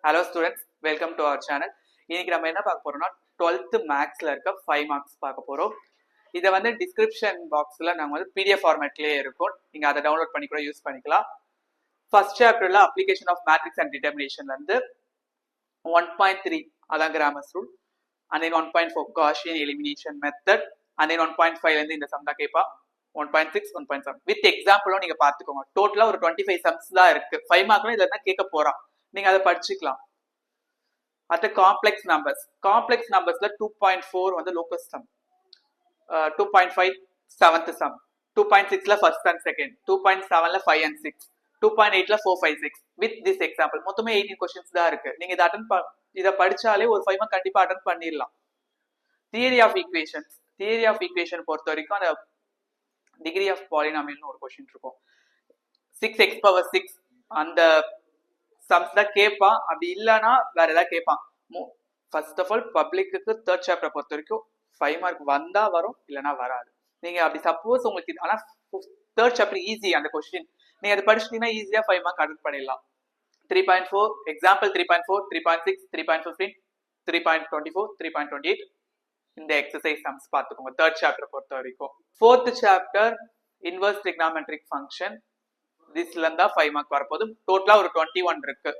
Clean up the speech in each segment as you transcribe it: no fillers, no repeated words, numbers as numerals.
Hello students, welcome to our channel. இன்னைக்கு நம்ம என்ன பார்க்க போறோம்னா 12th மேக்ஸ்ல இருக்க 5 மார்க்ஸ் பார்க்க போறோம். இதை வந்து டிஸ்கிரிப்ஷன் பாக்ஸ்ல நாங்க வந்து PDF ஃபார்மேட்லயே இருக்கும். நீங்க அதை டவுன்லோட் பண்ணி கூட யூஸ் பண்ணிக்கலாம். ஃபர்ஸ்ட் சாப்டர்ல அப்ளிகேஷன் ஆஃப் மேட்ரிக்ஸ் அண்ட் டிட்டர்மினேஷன்ல இருந்து 1.3 அதான் Cramer's rule, and then 1.4 Gaussian elimination method, and then 1.5 ல இருந்து இந்த சம் தான் கேட்பா. 1.6 1.7 வித் எக்ஸாம்பிளும் நீங்க பாத்துக்கோங்க. டோட்டலா ஒரு 25 சம்ஸ் தான் இருக்கு. 5 மார்க்ல இதுல தான் கேட்க போறான். நீங்க அதை படிச்சுக்கலாம். அடுத்த காம்ப்ளெக்ஸ் நம்பர்ஸ்ல 2.4 வந்து லோக்கஸ் சம், 2.5 செவன்த் சம், 2.6ல ஃபர்ஸ்ட் அண்ட் செகண்ட், 2.7ல 5 and 6, 2.8ல 4 5 6 வித் திஸ் எக்ஸாம்பிள். மொத்தமே 18 क्वेश्चंस தான் இருக்கு. நீங்க இதை படிச்சாலே ஒரு 5 மார்க் கண்டிப்பா அட்டெண்ட் பண்ணிடலாம். தியரி ஆஃப் ஈக்குவேஷன் பொறுத்த வரைக்கும் அந்த டிகிரி ஆஃப் பாலினாமியல்னு ஒரு क्वेश्चन இருக்கும். 6x power 6 அந்த சம்ஸ் தான் கேட்பான். அப்படி இல்லைன்னா வேற ஏதாவது கேட்பான். ஃபர்ஸ்ட் ஆஃப் ஆல் பப்ளிக்கு தேர்ட் சாப்டர் பொறுத்த வரைக்கும் 5 மார்க் வந்தா வரும், இல்லைன்னா வராது. நீங்க அப்படி சப்போஸ் உங்களுக்கு ஆனா தேர்ட் சாப்டர் ஈஸி அந்த கொஸ்டின், நீங்க அதை படிச்சிட்டீங்கன்னா ஈஸியா 5 மார்க் அட்டெண்ட் பண்ணிடலாம். 3.4 எக்ஸாம்பிள், 3.4 3.6 3.15 3.24 3.28 இந்த எக்ஸசைஸ் சம்ஸ் பார்த்துக்கோங்க. தேர்ட் சாப்டர் பொறுத்த வரைக்கும். ஃபோர்த் சாப்டர் இன்வர்ஸ் ட்ரிகோனோமெட்ரிக் ஃபங்க்ஷன், திஸ்ல இருந்தா 5 மார்க் வரப்போது. டோட்டலா ஒரு 21 இருக்கு.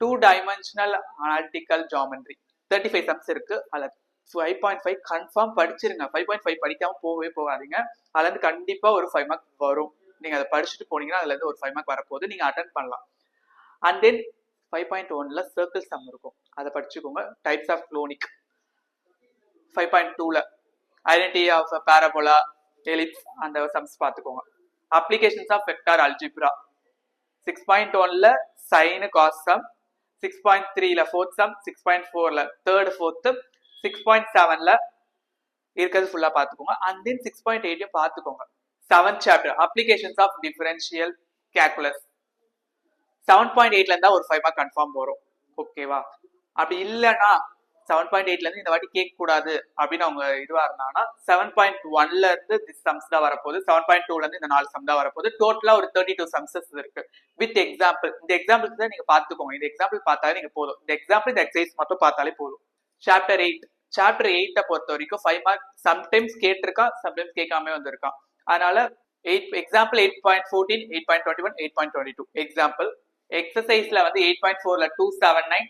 2 டைமென்ஷனல் அனாலிட்டிக்கல் ஜியோமெட்ரி 35 சம்ஸ் இருக்கு. அதுல 5.5 கன்ஃபார்ம் படிச்சிருங்க. 5.5 படிக்காம போகவே போகாதீங்க. அதுல இருந்து கண்டிப்பா ஒரு 5 மார்க் வரும். நீங்க அதை படிச்சுட்டு போனீங்கன்னா அதுல இருந்து ஒரு 5 மார்க் வரப்போது, நீங்க அட்டென்ட் பண்ணலாம். அண்ட் தென் 5.1ல சர்க்கிள் சம் இருக்கும், அதை படிச்சுக்கோங்க. டைப்ஸ் ஆஃப் க்ளோனிக் 5.2ல ஐடென்டிட்டி ஆஃப் பாராபோலா, எலிப்ஸ் அந்த சம்ஸ் பார்த்துக்கோங்க. அப்ளிகேஷன்ஸ் ஆஃப் வெக்டார் அல்ஜிப்ரா 6.1ல சைன் காஸ் சம், 6.3ல ஃபோர்த் சம், 6.4ல தேர்ட் ஃபோர்த், 6.7ல இருக்கிறது ஃபுல்லா பார்த்துக்கோங்க. அண்ட் தென் 6.8 பார்த்துக்கோங்க. 7th chapter applications of differential calculus 7.8ல இருந்தா ஒரு 5 மார்க் கன்ஃபார்ம் வரும். ஓகேவா? அப்படி இல்லைன்னா 7.8ல இருந்து இந்த வாட்டி கேட்க கூடாது அப்படின்னு அவங்க இதுவா இருந்தாங்கன்னா 7.1ல இருந்து திஸ் சம்ஸ் தான் வரப்போகுது. 7.2ல இருந்து இந்த 4 சம் தான் வரப்போகுது. டோட்டலா ஒரு 32 சம்ஸஸ் இருக்கு வித் எக்ஸாம்பிள். இந்த எக்ஸாம்பிள்ஸ் தான் நீங்க பாத்துக்கோங்க. இந்த எக்ஸாம்பிள் பார்த்தாலே நீங்க போதும். இந்த எக்ஸாம்பிள் இந்த எக்ஸசைஸ் மட்டும் பார்த்தாலே போதும். சாப்டர் 8 பொறுத்த வரைக்கும் 5 மார்க் சம்டைம்ஸ் கேட்டிருக்கான், சம்டைம்ஸ் கேட்காம வந்திருக்கான். அதனால எக்ஸாம்பிள் 8.14 8.21 8.22 எக்ஸாம்பிள். எக்ஸசைஸ்ல வந்து 8.4ல 279,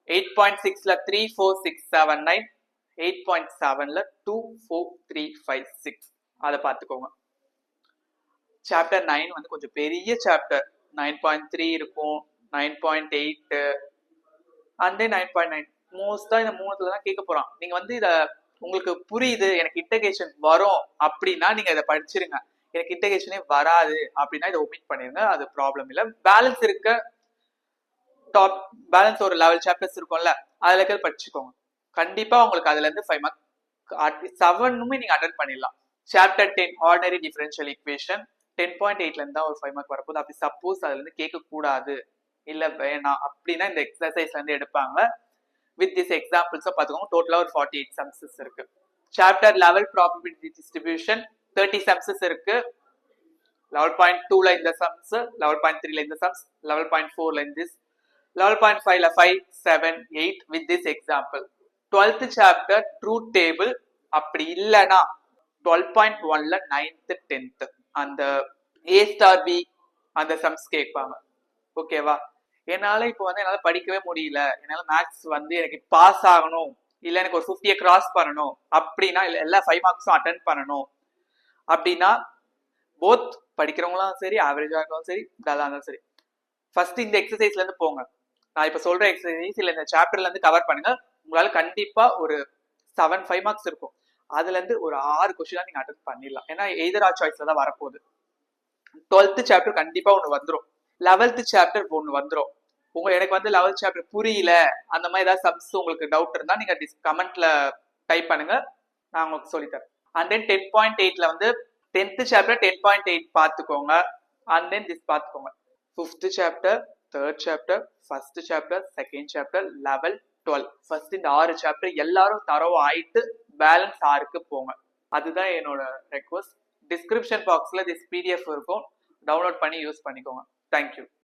8.6ல 34679, 8.7ல 24356 அதை பார்த்துக்கோங்க. சாப்டர் 9 வந்து கொஞ்சம் பெரிய சாப்டர். 9.3 இருக்கும், 9.8 and then 9.9. மோஸ்டா இந்த மூணுத்துல தான் கேட்க போறான். நீங்க வந்து இத உங்களுக்கு புரியுது, எனக்கு இன்டகிரேஷன் வரும் அப்படின்னா நீங்க இதை படிச்சிருங்க. எனக்கு இன்டகிரேஷனே வராது அப்படின்னா இதை ஒமிட் பண்ணிருங்க, அது ப்ராப்ளம் இல்லை. பேலன்ஸ் இருக்க பேலன்ஸ் ஒரு லெவல் சாப்டர்ஸ் இருக்கும்ல, அதுல இருக்க படிச்சுக்கோங்க. கண்டிப்பா உங்களுக்கு அதுல இருந்து 5 மார்க் 7மே நீங்க அட்டென்ட் பண்ணிடலாம். சாப்டர் 10 ஆர்டினரி டிஃபரன்ஷியல் ஈக்குவேஷன் 10.8ல இருந்தா ஒரு 5 மார்க் வரப்போகுது. அப்படி சப்போஸ் அதுல இருந்து கேட்க கூடாது, இல்ல வேணாம் அப்படின்னா இந்த எக்ஸசைஸ்ல இருந்து எடுப்பாங்க. வித் திஸ் எக்ஸாம்பிள்ஸ் பாத்துக்கோங்க. டோட்டலா ஒரு 48 சம்ஸஸ் இருக்கு. சாப்டர் லெவல் ப்ராபபிலிட்டி டிஸ்ட்ரிபியூஷன் 30 சம்ஸஸ் இருக்கு. 11.2ல இந்த சம்ஸ், 11.3ல இந்த சம்ஸ், 11.4ல இந்த 11.5ல 5 7 8 with this example. 12th chapter truth table அப்படி இல்லனா 12.1ல 9th 10th அந்த A star B அந்த சம்ஸ் கேட்பாங்க. ஓகேவா? என்னால இப்போ வந்து என்னால படிக்கவே முடியல, என்னால மேக்ஸ் வந்து எனக்கு பாஸ் ஆகணும், இல்ல எனக்கு ஒரு 50 கிராஸ் பண்ணணும் அப்படின்னா, இல்ல எல்லா 5 மார்க்ஸும் அட்டென்ட் பண்ணணும் அப்படின்னா, போத் படிக்கிறவங்களும் சரி, ஆவரேஜா இருந்தாலும் சரி, டல்லா இருந்தாலும் சரி, ஃபர்ஸ்ட் இந்த எக்ஸசைஸ்ல இருந்து போங்க. நான் இப்ப சொல்ற எக்ஸசைஸ் இல்ல இந்த சாப்டர்ல இருந்து கவர் பண்ணுங்க. உங்களால கண்டிப்பா ஒரு 7-5 மார்க்ஸ் இருக்கும். அதுல இருந்து ஒரு 6 கொஸ்டின் நீங்க அட்டென்ட் பண்ணிடலாம். ஏன்னா எய்தர் ஆர் சாய்ஸ்ல தான் வரப்போகுது. 12th சாப்டர் கண்டிப்பா ஒண்ணு வந்துடும். 11th சாப்டர் ஒண்ணு வந்துடும். எனக்கு வந்து 11th சாப்டர் புரியல, அந்த மாதிரி ஏதாவது சம்ஸ் உங்களுக்கு டவுட் இருந்தா நீங்க கமெண்ட்ல டைப் பண்ணுங்க, நான் உங்களுக்கு சொல்லித்தரேன். அண்ட் தென் 10.8ல வந்து 10th சாப்டர் 10.8 பார்த்துக்கோங்க. அண்ட் தென் திஸ் பார்த்துக்கோங்க. 5th chapter, third chapter, first chapter, second chapter, level 12. First இந்த 6 சாப்டர் எல்லாரும் தரவு ஆயிட்டு பேலன்ஸ் 6க்கு போங்க. அதுதான் என்னோட ரெக்வஸ்ட். டிஸ்கிரிப்ஷன் பாக்ஸ்ல திஸ் PDF இருக்கும், டவுன்லோட் பண்ணி யூஸ் பண்ணிக்கோங்க. தேங்க்யூ.